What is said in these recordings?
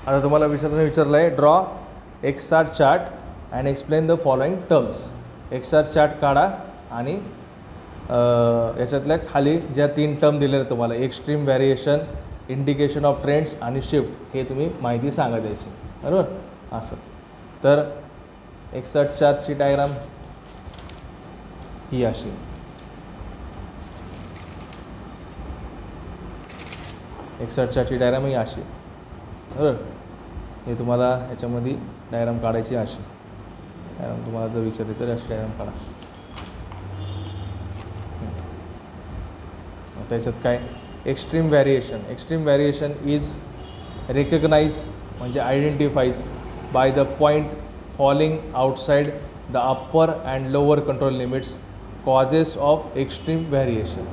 आता तुम्हाला विचारलं आहे draw XR chart and explain the following terms. XR chart काढा आणि याच्यातल्या खाली ज्या 3 टर्म दिलेल्या तुम्हाला extreme variation, indication of trends आणि शिफ्ट हे तुम्ही माहिती सांगा द्यायची. बरोबर असं. तर एक्सआर चार्टची डायग्राम ही अशी. एक्सआर चार्टची डायग्राम ही अशी. बरोबर हे तुम्हाला याच्यामध्ये डायग्राम काढायची अशी. डायग्राम तुम्हाला जर विचारली तर अशी डायग्राम काढा. त्याच्यात काय एक्स्ट्रीम व्हॅरिएशन इज रिकग्नाइज म्हणजे identifies by the point falling outside the upper and lower control limits causes of extreme variation.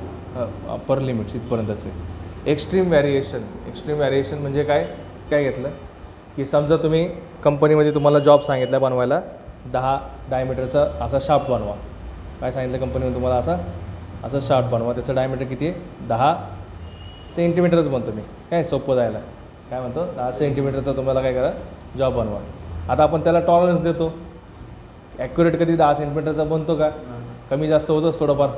Upper limits इथपर्यंतचे. एक्स्ट्रीम व्हॅरिएशन म्हणजे काय घेतलं की समजा तुम्ही कंपनीमध्ये तुम्हाला जॉब सांगितला बनवायला 10 डायमीटरचा असा शाफ्ट बनवा. काय सांगितलं कंपनीमध्ये तुम्हाला असं शाफ्ट बनवा. त्याचं डायमीटर किती आहे 10 सेंटीमीटरच बनतो. मी काय सोपं जायला काय म्हणतो 10 सेंटीमीटरचा तुम्हाला काय करा जॉब बनवा. आता आपण त्याला टॉलरन्स देतो. ॲक्युरेट कधी 10 सेंटीमीटरचा बनतो का? कमी जास्त होतोच थोडंफार.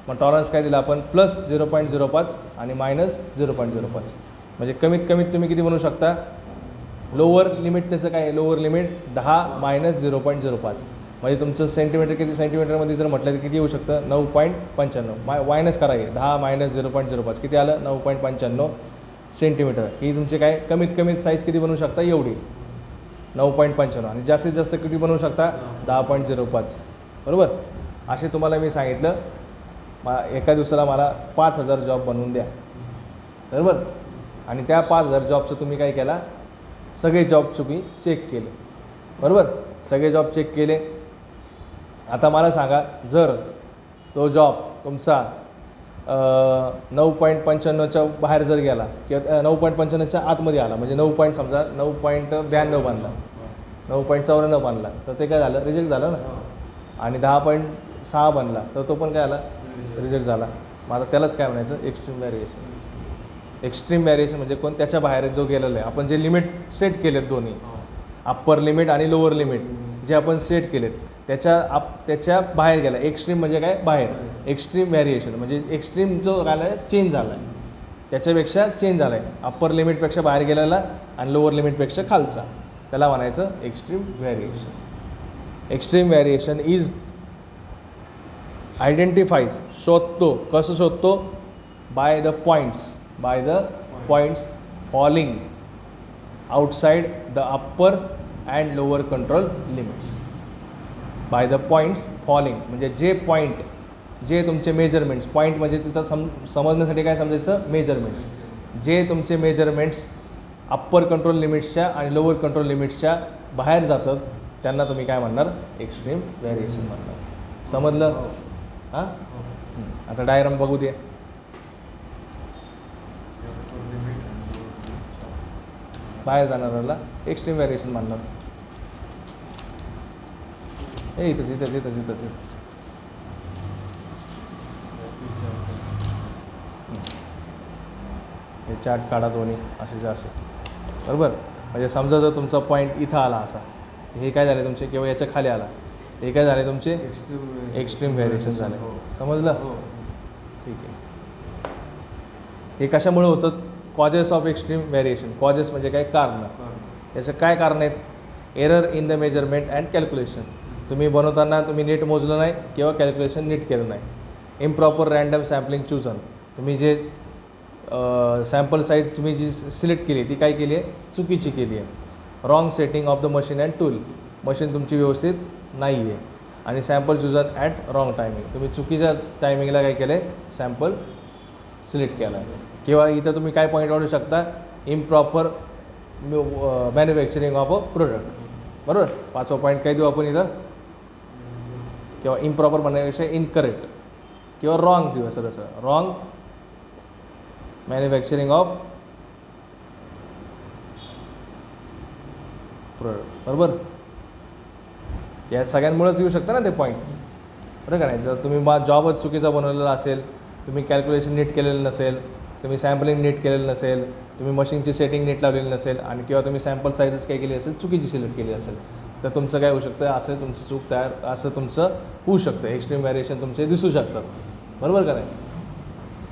मग टॉलरन्स काय दिला आपण प्लस 0.05 आणि मायनस 0.05. म्हणजे कमीत कमीत तुम्ही किती बनवू शकता. लोअर लिमिट त्याचं काय लोअर लिमिट 10 मायनस 0.05. म्हणजे तुमचं सेंटीमीटर किती सेंटीमीटरमध्ये जर म्हटलं तर किती येऊ शकतं 9.95. मायनस करा हे 10 मायनस 0.05 किती आलं 9.95 सेंटीमीटर. ही तुमचे काय कमीत कमीत साईज किती बनवू शकता एवढी 9.95 आणि जास्तीत जास्त किती बनवू शकता 10.05. बरोबर. असे तुम्हाला मी सांगितलं एका दिवसाला मला 5,000 जॉब बनवून द्या. बरोबर. आणि त्या 5,000 जॉबचं तुम्ही काय केला सगळे जॉब तुम्ही चेक केले. बरोबर. सगळे जॉब चेक केले. आता मला सांगा जर तो जॉब तुमचा 9.95च्या बाहेर जर गेला किंवा 9.95च्या आतमध्ये आला म्हणजे 9.92 बांधला 9.94 बांधला तर ते काय झालं रिजेक्ट झालं ना. आणि 10.6 बनला तर तो पण काय आला रिजेक्ट झाला. मग आता त्यालाच काय म्हणायचं एक्स्ट्रीम व्हॅरिएशन म्हणजे कोण त्याच्या बाहेर जो गेलेला आहे. आपण जे लिमिट सेट केलेत दोन्ही अप्पर लिमिट आणि लोअर लिमिट जे आपण सेट केलेत त्याच्या बाहेर गेला. एक्स्ट्रीम म्हणजे काय बाहेर. एक्स्ट्रीम व्हॅरिएशन म्हणजे एक्स्ट्रीम जो झाला आहे चेंज झाला आहे त्याच्यापेक्षा चेंज झाला आहे. अप्पर लिमिटपेक्षा बाहेर गेलेला आणि लोअर लिमिटपेक्षा खालचा त्याला म्हणायचं extreme variation. Extreme variation is identifies शोधतो. कसं शोधतो by the points falling outside the upper and lower control limits. By the points falling म्हणजे जे तुमचे मेजरमेंट्स पॉईंट म्हणजे तिथं समजण्यासाठी काय समजायचं मेजरमेंट्स. जे तुमचे मेजरमेंट्स अप्पर कंट्रोल लिमिट्सच्या आणि लोअर कंट्रोल लिमिट्सच्या बाहेर जातात त्यांना तुम्ही काय म्हणणार एक्स्ट्रीम व्हॅरिएशन म्हणणार. समजलं. हां. आता डायग्राम बघू दे. बाहेर जाणाऱ्याला एक्स्ट्रीम व्हॅरिएशन म्हणणार. इथं हे चार्ट काढा दोन्ही असे असे. बरोबर. म्हणजे समजा जर तुमचा पॉईंट इथं आला असा हे काय झाले तुमचे किंवा याच्या खाली आला हे काय झाले तुमचे एक्स्ट्रीम व्हॅरिएशन झाले. समजलं. ठीक आहे. हे कशामुळे होतं causes of extreme variation. Causes म्हणजे काय कारण. याचं काय कारण आहेत. Error in the measurement and calculation. तुम्ही बनवताना तुम्ही नीट मोजलं नाही किंवा कॅल्क्युलेशन नीट केलं नाही. Improper random sampling chosen. तुम्ही जे सॅम्पल साईज तुम्ही जी सिलेक्ट केली ती काय केली आहे चुकीची केली आहे. Wrong setting of the machine and tool. Machine तुमची व्यवस्थित नाही आहे. आणि sample chosen at wrong timing. तुम्ही चुकीच्या टायमिंगला काय केलं आहे सॅम्पल सिलेक्ट केला आहे. किंवा इथं तुम्ही काय पॉईंट वाढू शकता improper manufacturing of a product. बरोबर. 5वा पॉईंट काय देऊ आपण इथं किंवा इम्प्रॉपर म्हणण्यापेक्षा इनकरेक्ट किंवा रॉंग देऊ असं तसं रॉंग मॅन्युफॅक्चरिंग ऑफ प्रोडक्ट. बरोबर. या सगळ्यांमुळेच येऊ शकतं ना ते पॉईंट. बरं का नाही. जर तुम्ही जॉबच चुकीचा बनवलेला असेल तुम्ही कॅल्क्युलेशन नीट केलेलं नसेल तुम्ही सॅम्पलिंग नीट केलेलं नसेल तुम्ही मशीनची सेटिंग नीट लावलेली नसेल आणि किंवा तुम्ही सॅम्पल साईजच काय केली असेल चुकीची सिलेक्ट केली असेल तर तुमचं काय होऊ शकतं, असं तुमची चूक तयार असं तुमचं होऊ शकतं. एक्स्ट्रीम व्हॅरिएशन तुमचे दिसू शकतात, बरोबर का नाही.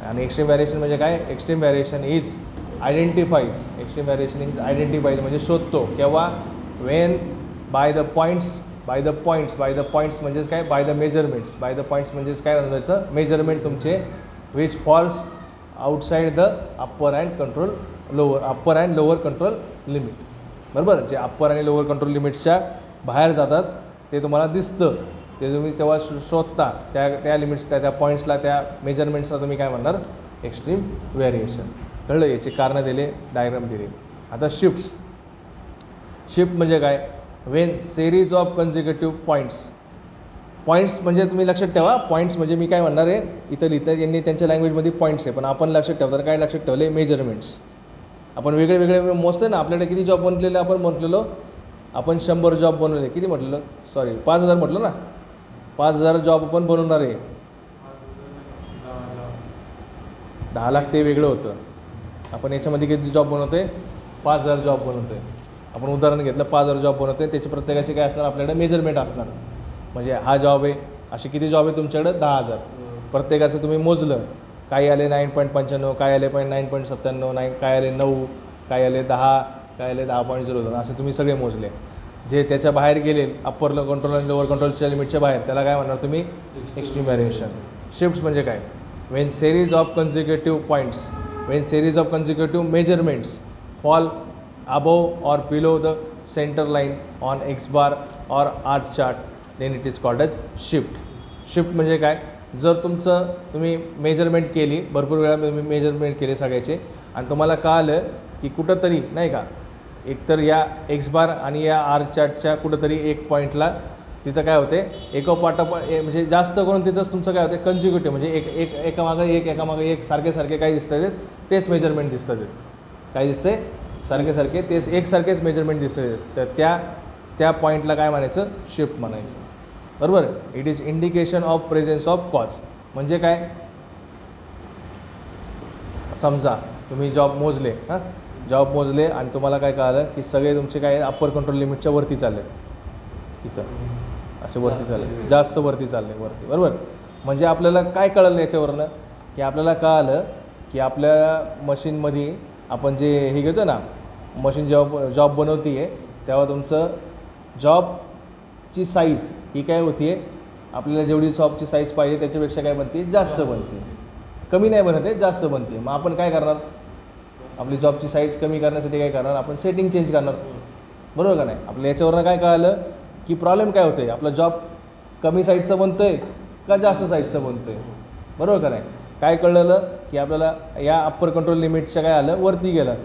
आणि एक्स्ट्रीम व्हॅरिएशन म्हणजे काय, extreme variation is identifies, extreme variation is identifies म्हणजे शोधतो केव्हा, वेन बाय द पॉईंट्स म्हणजेच काय, by the measurements, by the points म्हणजेच काय म्हणायचं, मेजरमेंट तुमचे which falls outside the upper and lower control limit, बरोबर. जे अप्पर आणि लोअर कंट्रोल लिमिट्सच्या बाहेर जातात ते तुम्हाला दिसतं, ते तुम्ही तेव्हा शोधता त्या लिमिट्स, त्या पॉईंट्सला, त्या मेजरमेंट्सला तुम्ही काय म्हणणार, एक्स्ट्रीम व्हॅरिएशन. कळलं, याची कारणं दिले, डायग्राम दिले. आता शिफ्ट म्हणजे काय, Wien series of consecutive points म्हणजे तुम्ही लक्षात ठेवा, पॉईंट्स म्हणजे मी काय म्हणणार आहे, इथं यांनी त्यांच्या लँग्वेजमध्ये पॉईंट्स आहे, पण आपण लक्षात ठेवतो काय लक्षात ठेवले, मेजरमेंट्स. आपण वेगळे मोजतो ना, आपल्याकडे किती जॉब बनलेले, आपण म्हटलेलो आपण 100 जॉब बनवले, किती म्हटलेलं, सॉरी 5000 म्हटलं ना, 5000 जॉब आपण बनवणार आहे. 10 लाख ते वेगळं होतं. आपण याच्यामध्ये किती जॉब बनवतोय, 5000 जॉब बनवतोय. आपण उदाहरण घेतलं, 5000 जॉब बनवतोय, त्याची प्रत्येकाची काय असणार, आपल्याकडे मेजरमेंट असणार. म्हणजे हा जॉब आहे, असे किती जॉब आहे तुमच्याकडे, 10,000. प्रत्येकाचं तुम्ही मोजलं, काही आले 9.95, काय आले 9.97, काय आले 9, काय आले 10, काय आले 10.02, असे तुम्ही सगळे मोजले. जे त्याच्या बाहेर गेले, अप्पर कंट्रोल आणि लोअर कंट्रोलच्या लिमिटच्या बाहेर, त्याला काय म्हणणार तुम्ही, एक्स्ट्रीम व्हॅरिएशन. शिफ्ट्स म्हणजे काय, Wien series of consecutive measurements fall above or below the center line on X bar or R chart, then it is called as shift. Shift म्हणजे काय, जर तुम्ही मेजरमेंट केली, भरपूर वेळा तुम्ही मेजरमेंट केले सगळ्याचे, आणि तुम्हाला कळालं की कुठंतरी नाही का, एकतर या एक्स बार आणि या आर चार्टच्या कुठंतरी एक पॉईंटला तिथं काय होते, म्हणजे जास्त करून तिथंच तुमचं काय होते, कन्झिक्युटिव्ह म्हणजे एकामागं एक सारखे काय दिसतात, तेच मेजरमेंट दिसतात. काय दिसते, सारखे तेच एकसारखेच मेजरमेंट दिसते, तर त्या पॉईंटला काय म्हणायचं, शिफ्ट म्हणायचं, बरोबर. It is indication of presence of cause. म्हणजे काय, समजा तुम्ही जॉब मोजले आणि तुम्हाला काय कळालं की सगळे तुमचे काय अप्पर कंट्रोल लिमिटच्या वरती चालले, इथं असे वरती चालले, जास्त वरती चालले, बरोबर. म्हणजे आपल्याला काय कळलं याच्यावरनं, की आपल्याला कळालं की आपल्या मशीनमध्ये आपण जे हे घेतो ना, मशीन जॉब बनवती आहे, तेव्हा तुमचं जॉबची साईज ही काय होती आहे, आपल्याला जेवढी जॉबची साईज पाहिजे त्याच्यापेक्षा काय बनते, जास्त बनते, कमी नाही बनते, जास्त बनते. मग आपण काय करणार, आपली जॉबची साईज कमी करण्यासाठी काय करणार, आपण सेटिंग चेंज करणार, बरोबर का नाही. आपल्या याच्यावरनं काय कळालं की प्रॉब्लेम काय होतं आहे, आपला जॉब कमी साईजचं बनतो आहे का जास्त साईजचं बनतो आहे, बरोबर का नाही. काय कळलं की आपल्याला या अप्पर कंट्रोल लिमिटच्या काय आलं, वरती गेलं,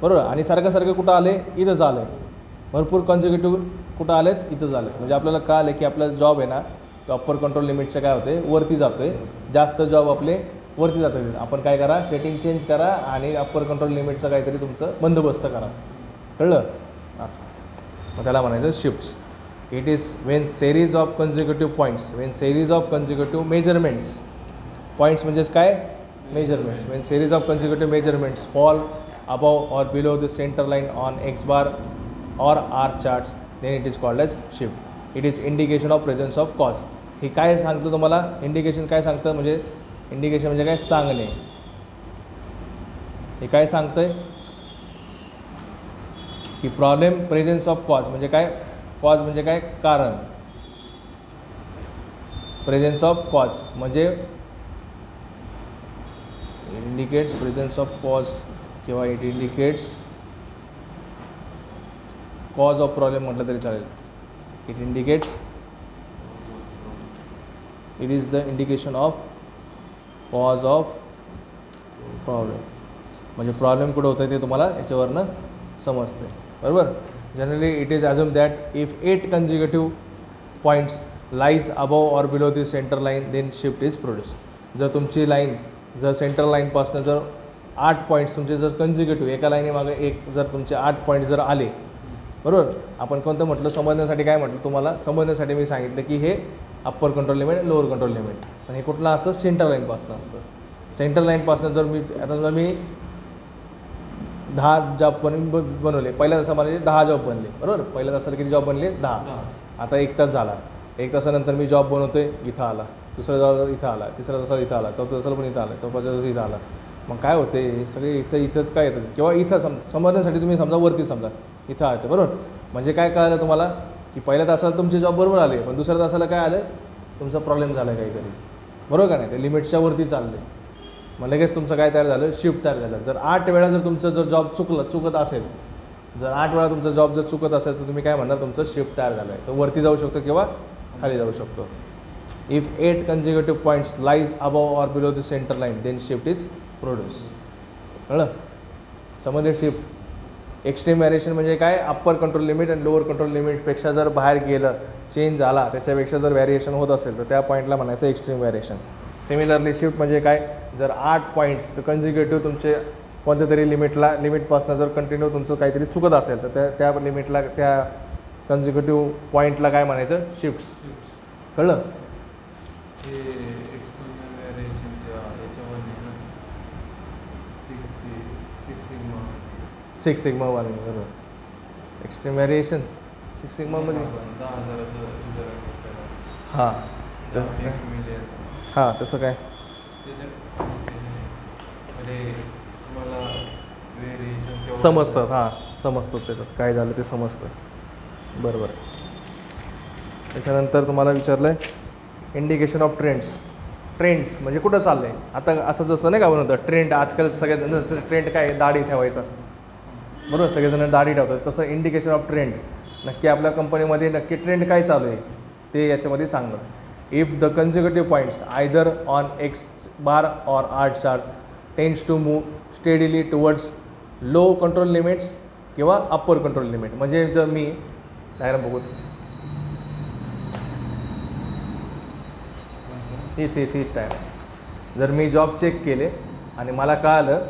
बरोबर. आणि सारखं कुठं आले, इथं झालं, भरपूर कॉन्झिक्युटिव्ह कुठं आलेत, इथं झालं. म्हणजे आपल्याला कळालं की आपला जॉब आहे ना, तो अप्पर कंट्रोल लिमिटच्या काय होते, वरती जातो आहे, जास्त जॉब आपले वरती जातात. आपण काय करा, सेटिंग चेंज करा आणि अप्पर कंट्रोल लिमिटचं काहीतरी तुमचं बंदोबस्त करा, कळलं असं. मग त्याला म्हणायचं shifts. It is Wien series of consecutive measurements, points म्हणजेच काय, measurements. Wien series of consecutive measurements fall above or below the center line on X bar or R charts, then it is called as shift. It is indication of presence of cause. हे काय सांगतं तुम्हाला, indication काय सांगतं, म्हणजे indication म्हणजे काय, सांगणे. हे काय सांगतंय की प्रॉब्लेम प्रेझेन्स ऑफ कॉज म्हणजे काय, कॉज म्हणजे काय, कारण. प्रेझेन्स ऑफ कॉज म्हणजे इंडिकेट्स प्रेझेन्स ऑफ कॉज किंवा it indicates cause of problem म्हटलं तरी चालेल. It indicates, it is the indication of cause of problem. म्हणजे प्रॉब्लेम कुठं होतं ते तुम्हाला याच्यावरनं समजते, बरोबर. Generally it is assume that if 8 consecutive points lies above or below the centre line, then shift is produce. जर तुमची लाईन, जर सेंटर लाईनपासून जर 8 पॉईंट्स तुमचे जर कन्झिक्युटिव्ह, एका लाईनीमागे एक जर तुमचे 8 पॉईंट्स जर आले, बरोबर. आपण कोणतं म्हटलं, समजण्यासाठी काय म्हटलं तुम्हाला, समजण्यासाठी मी सांगितलं की हे upper control limit, lower control limit. पण हे कुठलं असतं, सेंटर लाईनपासून असतं. सेंटर लाईनपासून जर मी आता 10 जॉब बनवले. पहिल्या तासामध्ये 10 जॉब बनले, बरोबर. पहिल्या तासाला किती जॉब बनले? 10. आता 1 तास झाला. 1 तासानंतर मी जॉब बनवतोय, इथं आला. दुसऱ्या जॉब इथं आला. तिसऱ्या तासाला इथं आला. चौथ्या तासाला पण इथं आला. चौथ्या तासाला इथं आला. मग काय होते, हे सगळे इथंच काय येतं किंवा इथं समजण्यासाठी तुम्ही समजा वरती समजा इथं आलं, बरोबर. म्हणजे काय कळलं तुम्हाला की पहिल्या तासाला तुमचे जॉब बरोबर आले, पण दुसऱ्या तासाला काय आलं, तुमचा प्रॉब्लेम झाला काहीतरी, बरोबर का नाही. ते लिमिटच्या वरती चालले. मग लगेच तुमचं काय तयार झालं, शिफ्ट तयार झालं. जर 8 वेळा जर तुमचं जर जॉब चुकत असेल, जर 8 वेळा तुमचा जॉब जर चुकत असेल, तर तुम्ही काय म्हणणार, तुमचं शिफ्ट तयार झालं आहे. तो वरती जाऊ शकतो किंवा खाली जाऊ शकतो. If 8 consecutive points lies above or below the center line, then shift is produced. कळलं, समजले. शिफ्ट एक्स्ट्रीम व्हॅरिएशन म्हणजे काय, अप्पर कंट्रोल लिमिट आणि लोअर कंट्रोल लिमिटपेक्षा जर बाहेर गेलं, चेंज झाला, त्याच्यापेक्षा जर व्हॅरिएशन होत असेल, तर त्या पॉईंटला म्हणायचं एक्स्ट्रीम व्हॅरिएशन. सिमिलरली शिफ्ट म्हणजे काय, जर 8 पॉईंट्स कंजिक्युटिव्ह तुमचे कोणत्या तरी लिमिटपासून जर कंटिन्यू तुमचं काहीतरी चुकत असेल, तर त्या लिमिटला, त्या कंजिक्युटिव्ह पॉईंटला काय म्हणायचं, शिफ्ट्स. कळलं. सिक्स सिग्मावाले, बरोबर. Extreme variation 6 सिग्मामध्ये. हां, तसं काय, हां तसं काय, समजतात. हां, समजतात, त्याच्यात काय झालं ते समजतं, बरोबर. त्याच्यानंतर तुम्हाला विचारलं आहे इंडिकेशन ऑफ ट्रेंड्स म्हणजे कुठं चाललं आहे. आता असं जसं नाही का बनवतं ट्रेंड, आजकाल सगळ्या ट्रेंड काय, दाढी ठेवायचा, बरोबर. सगळेजण दाढी ठेवतात. तसं इंडिकेशन ऑफ ट्रेंड, नक्की आपल्या कंपनीमध्ये नक्की ट्रेंड काय चालू आहे ते याच्यामध्ये सांगणं. If the consecutive points either on X bar or R chart tends to move steadily towards low control limits किंवा अप्पर कंट्रोल लिमिट. म्हणजे जर मी डायग्राम बघू, हीच डायग्राम. जर मी जॉब चेक केले आणि मला कळालं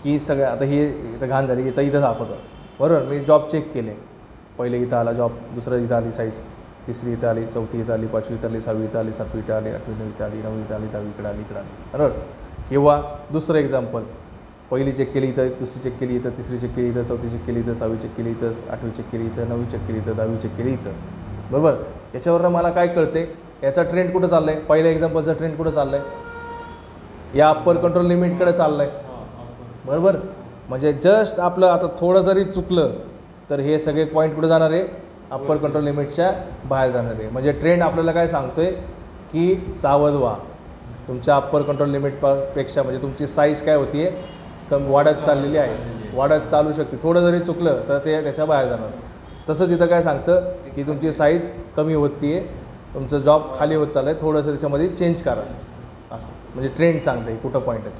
की सगळं, आता ही इथं घाण झाली, इथं दाखवतं, बरोबर. मी जॉब चेक केले, पहिले इथं आला जॉब, दुसरं इथं आली साईज, तिसरी इथं आली, चौथी इथं आली, पाचवी इथं आली, 6वी इथं आली, 7वी इथं आली, 8वी 9वी इथं आली, 9वी इथं आली, 10वी इकडं आली, बरोबर. किंवा दुसरं एक्झाम्पल, पहिली चेक केली इथं, दुसरी चेक केली इथं, तिसरी चेक केली इथं, चौथी चेक केली इथं, 6वी चेक केली इथं, 8वी चेक केली इथं, 9वी चेक केली इथं, 10वी चेक केली इथं, बरोबर. याच्यावरनं मला काय कळते, याचा ट्रेंड कुठं चाललं आहे, पहिल्या एक्झाम्पलचा ट्रेंड कुठं चाललं आहे, या अप्पर कंट्रोल लिमिटकडे चाललं आहे, बरोबर. म्हणजे जस्ट आपलं आता थोडं जरी चुकलं तर हे सगळे पॉईंट कुठे जाणार आहे, अप्पर कंट्रोल लिमिटच्या बाहेर जाणार आहे. म्हणजे ट्रेंड आपल्याला काय सांगतोय की सावध व्हा, तुमच्या अप्पर कंट्रोल लिमिटपेक्षा म्हणजे तुमची साईज काय होती आहे, वाढत चाललेली आहे, वाढत चालू शकते. थोडं जरी चुकलं तर ते त्याच्या बाहेर जाणार. तसंच इथं काय सांगतं की तुमची साईज कमी होती आहे, तुमचं जॉब खाली होत चाललं आहे, थोडंसं त्याच्यामध्ये चेंज करा, असं. म्हणजे ट्रेंड सांगतं आहे कुठं पॉईंट आहे,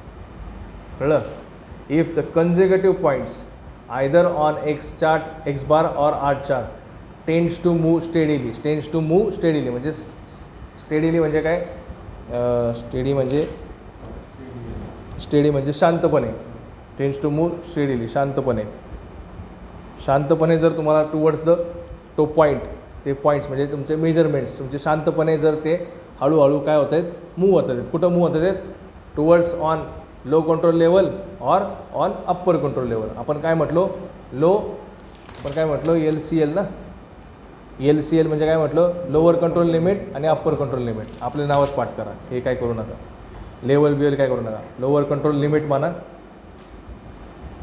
कळलं. If the consecutive points either on X chart, X bar or R chart tends to move steadily, म्हणजे steadily म्हणजे काय, steady म्हणजे शांतपणे, tends to move steadily, शांतपणे जर तुम्हाला टुवर्ड्स द तो पॉईंट, ते पॉईंट्स म्हणजे तुमचे मेजरमेंट्स तुमचे शांतपणे जर ते हळूहळू काय होत आहेत, मूव्ह होत आहेत. कुठं मूव्ह होत आहेत, towards on low control level or on upper control level. आपण काय म्हटलो, आपण काय म्हटलो, LCL ना, LCL म्हणजे काय म्हटलं, लोअर कंट्रोल लिमिट आणि अप्पर कंट्रोल लिमिट. आपले नावच पाठ करा, हे काय करू नका, लेवल बिवल काय करू नका. लोअर कंट्रोल लिमिट म्हणा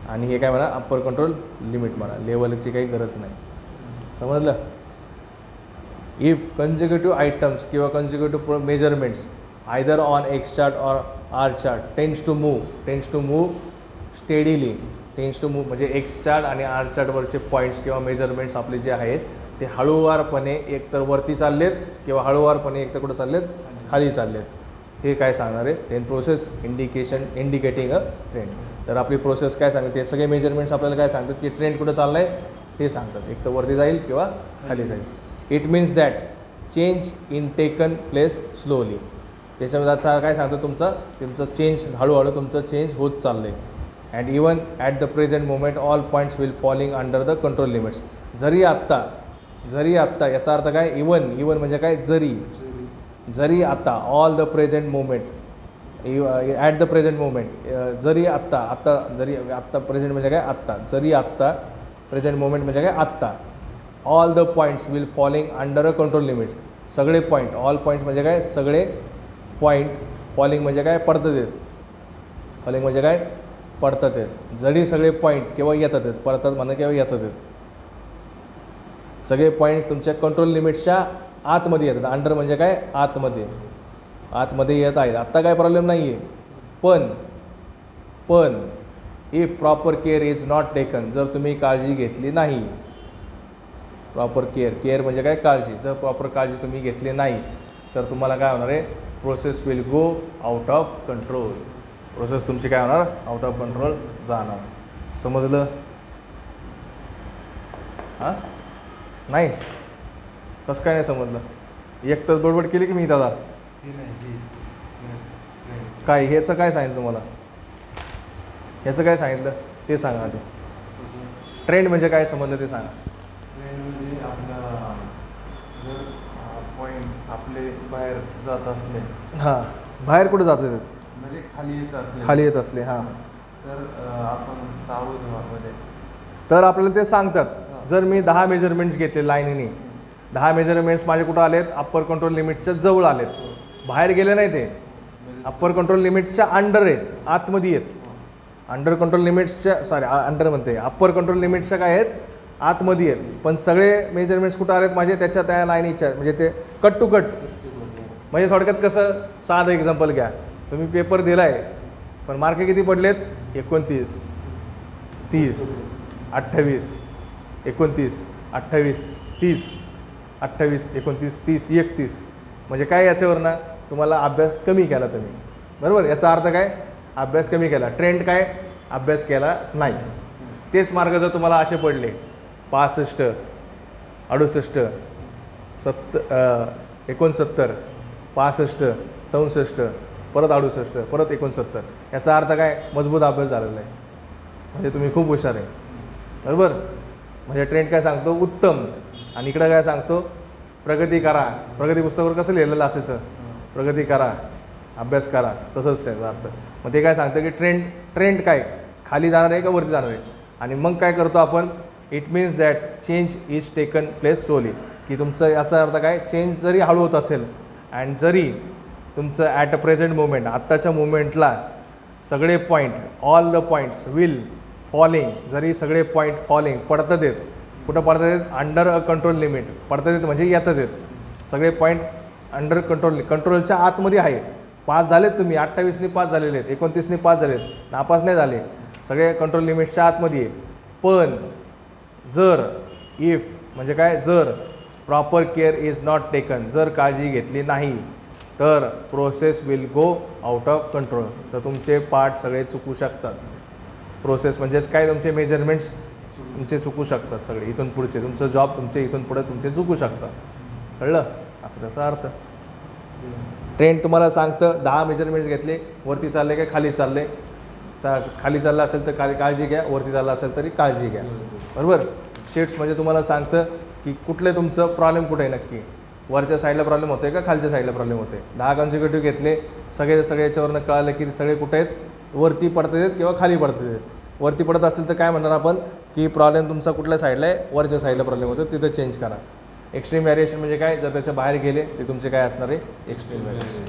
आणि हे काय म्हणा, अप्पर कंट्रोल लिमिट म्हणा, लेवलची काही गरज नाही, समजलं. इफ कन्झिक्युटिव्ह आयटम्स किंवा consecutive measurements either on X chart or R chart tends to move steadily, म्हणजे एक्स चार्ट आणि आर चार्टवरचे पॉईंट्स किंवा मेजरमेंट्स आपले जे आहेत ते हळूवारपणे एकतर वरती चाललेत किंवा हळूवारपणे एकतर कुठं चाललेत, खाली चाललेत. ते काय सांगणार आहे, ten process indicating a trend. तर आपली प्रोसेस काय सांगते, ते सगळे मेजरमेंट्स आपल्याला काय सांगतात की ट्रेंड कुठं चाललं आहे ते सांगतात, एक तर वरती जाईल किंवा खाली जाईल. It means that change in taken place slowly. त्याच्यामध्ये काय सांगतं, तुमचं चेंज हळूहळू तुमचं चेंज होत चाललं आहे. And even at the present moment all points will falling under the control limits. जरी आत्ता याचा अर्थ काय, इवन म्हणजे काय, जरी आता all the present moment, at the present moment, जरी आत्ता जरी आत्ता प्रेझेंट म्हणजे काय आत्ता, जरी आत्ता प्रेझेंट मोमेंट म्हणजे काय आत्ता, all the points will falling under a control limit, सगळे पॉईंट, ऑल पॉईंट्स म्हणजे काय सगळे पॉईंट, फॉलिंग म्हणजे काय पडतात आहेत, फॉलिंग म्हणजे काय पडतात आहेत, जरी सगळे पॉईंट केव्हा येतात आहेत, पडतात म्हणा केव्हा येतात आहेत, सगळे पॉईंट्स तुमच्या कंट्रोल लिमिटच्या आतमध्ये येतात, अंडर म्हणजे काय आतमध्ये, आतमध्ये येत आहेत, आत्ता काय प्रॉब्लेम नाही आहे, पण if proper care is not taken, जर तुम्ही काळजी घेतली नाही, प्रॉपर केअर म्हणजे काय काळजी, जर प्रॉपर काळजी तुम्ही घेतली नाही तर तुम्हाला काय होणार आहे, process will go out of control, process तुमची काय होणार आउट ऑफ कंट्रोल जाणार. समजलं? हां नाही कसं काय नाही समजलं, एक तास बडबड केली की मी दादा काय, ह्याचं काय सांगितलं तुम्हाला, ह्याचं काय सांगितलं ते सांगा आधी. ट्रेंड म्हणजे काय समजलं ते सांगा. ट्रेंड म्हणजे आपला जर पॉईंट आपले बाहेर जात असले, हां बाहेर कुठे जात आहेत, म्हणजे खाली येत असले, हां तर आपण सावध व्हामध्ये, तर आपल्याला ते सांगतात. जर मी 10 मेजरमेंट्स घेतले लाईनीने, 10 मेजरमेंट्स माझे कुठं आलेत, अप्पर कंट्रोल लिमिटच्या जवळ आलेत, बाहेर गेले नाही ते, अप्पर कंट्रोल लिमिटच्या अंडर आहेत, आतमध्ये आहेत, अंडर कंट्रोल लिमिट्सच्या अंडर म्हणते अप्पर कंट्रोल लिमिट्सच्या काय आहेत आतमध्ये आहेत, पण सगळे मेजरमेंट्स कुठं आलेत माझे त्याच्या त्या लाईनीच्या, म्हणजे ते कट टू कट. म्हणजे थोडक्यात कसं, साधं एक्झाम्पल घ्या, तुम्ही पेपर दिला आहे पण मार्क किती पडलेत, 29, 30, 28, 29, 28, 30, 28, 29, 30, 31, म्हणजे काय याच्यावरनं तुम्हाला अभ्यास कमी केला तुम्ही, बरोबर, याचा अर्थ काय अभ्यास कमी केला. ट्रेंड काय अभ्यास केला नाही. तेच मार्क जर तुम्हाला असे पडले 65, 68, 69, 65, 64, परत 68, परत 69, याचा अर्थ काय मजबूत अभ्यास झालेला आहे, म्हणजे तुम्ही खूप हुशार आहे, बरोबर. म्हणजे ट्रेंड काय सांगतो उत्तम, आणि इकडं काय सांगतो प्रगती करा. प्रगती पुस्तकावर कसं लिहिलेलं असायचं, प्रगती करा, अभ्यास करा, तसंच त्याचा अर्थ. मग ते काय सांगतं की ट्रेंड काय खाली जाणार आहे का वरती जाणार आहे. आणि मग काय करतो आपण, it means that change is taken place slowly, की तुमचं याचा अर्थ काय चेंज जरी हळू होत असेल अँड जरी तुमचं ॲट अ प्रेझेंट मोमेंट, आत्ताच्या मोमेंटला सगळे point, all the points will falling, जरी सगळे पॉईंट फॉलिंग पडतात आहेत, कुठं पडतात आहेत अंडर अ कंट्रोल लिमिट, पडतात आहेत म्हणजे येतात आहेत, सगळे पॉईंट अंडर कंट्रोलच्या आतमध्ये आहे. पास झालेत तुम्ही, 28ने पास झालेले आहेत, 29ने पास झालेत, नापास नाही झाले, सगळे कंट्रोल लिमिटच्या आतमध्ये आहे. पण जर इफ म्हणजे काय, जर proper care is not taken, जर काळजी घेतली नाही तर process will go out of control, तर तुमचे पार्ट सगळे चुकू शकतात. प्रोसेस म्हणजेच काय, तुमचे मेजरमेंट्स तुमचे चुकू शकतात सगळे, इथून पुढचे तुमचं जॉब तुमचे इथून पुढे तुमचे चुकू शकतात. कळलं असं त्याचा अर्थ. ट्रेंड तुम्हाला सांगतं 10 मेजरमेंट्स घेतले, वरती चालले काय खाली चालले, खाली चाललं असेल तर काळजी घ्या, वरती चाललं असेल तरी काळजी घ्या, बरोबर. शीट्स म्हणजे तुम्हाला सांगतं की कुठले तुमचं प्रॉब्लेम कुठे आहे नक्की, वरच्या साईडला प्रॉब्लेम होतो आहे का खालच्या साईडला प्रॉब्लेम होते. 10 कॉन्सिक्युटिव्ह घेतले, सगळे याच्यावरनं कळालं की सगळे कुठे आहेत, वरती पडत आहेत किंवा खाली पडत आहेत. वरती पडत असेल तर काय म्हणणार आपण की प्रॉब्लेम तुमचा कुठल्या साईडला आहे, वरच्या साईडला प्रॉब्लेम होतो, तिथं चेंज करा. एक्स्ट्रीम व्हॅरिएशन म्हणजे काय, जर त्याच्या बाहेर गेले ते तुमचे काय असणार आहे एक्स्ट्रीम व्हॅरिएशन.